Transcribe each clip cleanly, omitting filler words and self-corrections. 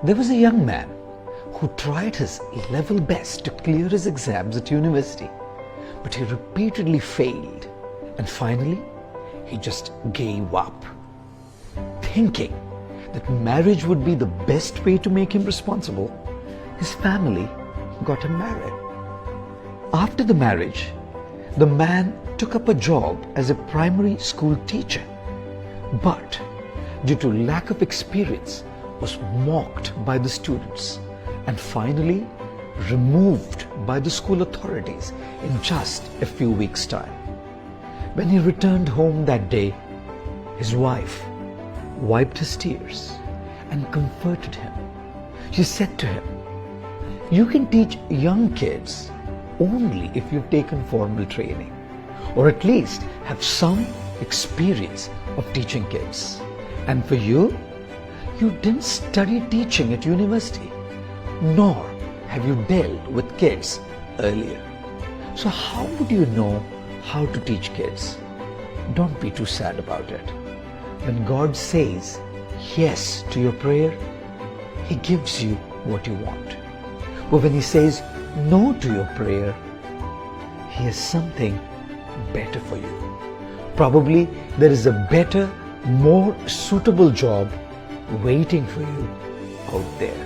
There was a young man who tried his level best to clear his exams at university, but he repeatedly failed, and finally he just gave up. Thinking that marriage would be the best way to make him responsible, his family got him married. After the marriage, the man took up a job as a primary school teacher, but due to lack of experience was mocked by the students and finally removed by the school authorities in just a few weeks' time. When he returned home that day, his wife wiped his tears and comforted him. She said to him, "You can teach young kids only if you've taken formal training, or at least have some experience of teaching kids. And for you, you didn't study teaching at university, nor have you dealt with kids earlier. So how would you know how to teach kids?" Don't be too sad about it. When God says yes to your prayer, He gives you what you want. But when He says no to your prayer, He has something better for you. Probably there is a better, more suitable job waiting for you out there.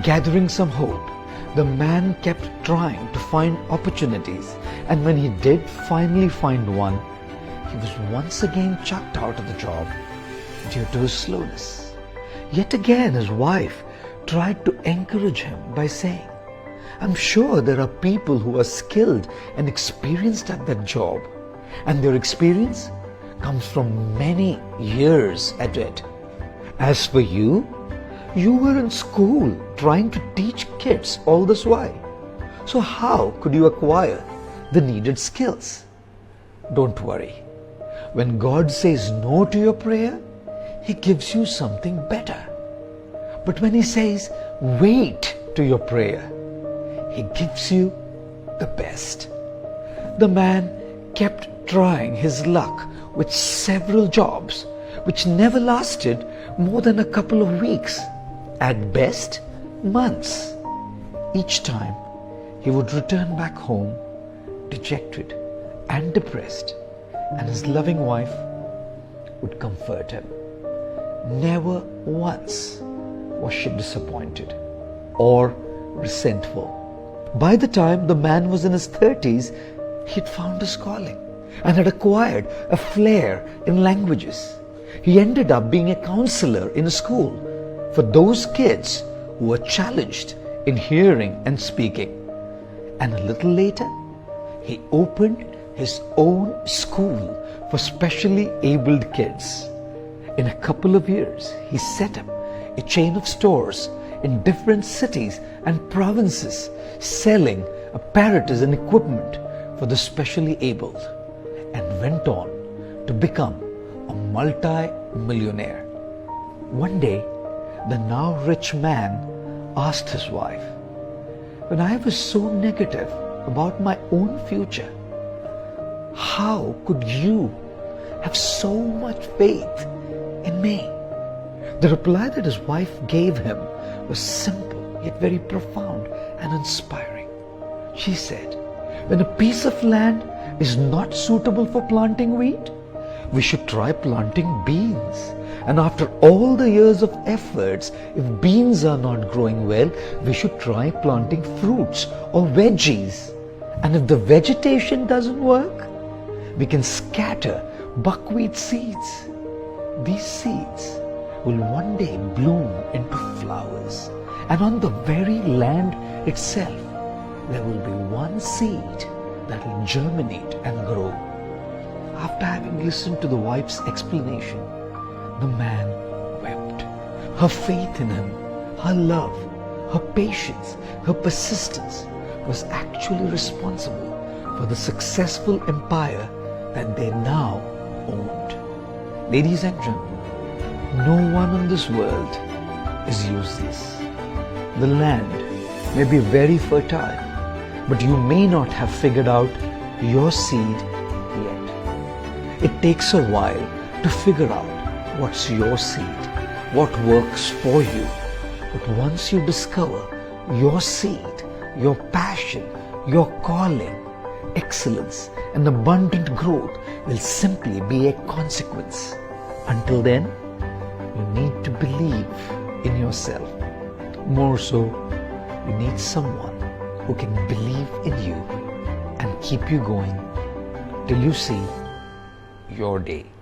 Gathering some hope, the man kept trying to find opportunities, and when he did finally find one, he was once again chucked out of the job due to his slowness. Yet again his wife tried to encourage him by saying, "I'm sure there are people who are skilled and experienced at that job, and their experience comes from many years at it. As for you, you were in school trying to teach kids all this while. So how could you acquire the needed skills?" Don't worry. When God says no to your prayer, He gives you something better. But when He says wait to your prayer, He gives you the best. The man kept trying his luck with several jobs, which never lasted more than a couple of weeks, at best months. Each time he would return back home dejected and depressed, and his loving wife would comfort him. Never once was she disappointed or resentful. By the time the man was in his 30s, he had found his calling and had acquired a flair in languages. He ended up being a counselor in a school for those kids who were challenged in hearing and speaking. And a little later, he opened his own school for specially abled kids. In a couple of years, he set up a chain of stores in different cities and provinces selling apparatus and equipment for the specially abled, and went on to become a multi-millionaire. One day, the now rich man asked his wife, "When I was so negative about my own future, how could you have so much faith in me?" The reply that his wife gave him was simple yet very profound and inspiring. She said, "When a piece of land is not suitable for planting wheat, we should try planting beans. And after all the years of efforts, if beans are not growing well, we should try planting fruits or veggies. And if the vegetation doesn't work, we can scatter buckwheat seeds. These seeds will one day bloom into flowers, and on the very land itself, there will be one seed that will germinate and grow." After having listened to the wife's explanation, the man wept. Her faith in him, her love, her patience, her persistence was actually responsible for the successful empire that they now owned. Ladies and gentlemen, no one in this world is useless. The land may be very fertile, but you may not have figured out your seed yet. It takes a while to figure out what's your seed, what works for you, But once you discover your seed, your passion, your calling, excellence and abundant growth will simply be a consequence. Until then, you need to believe in yourself. More so, you need someone who can believe in you and keep you going till you see your day.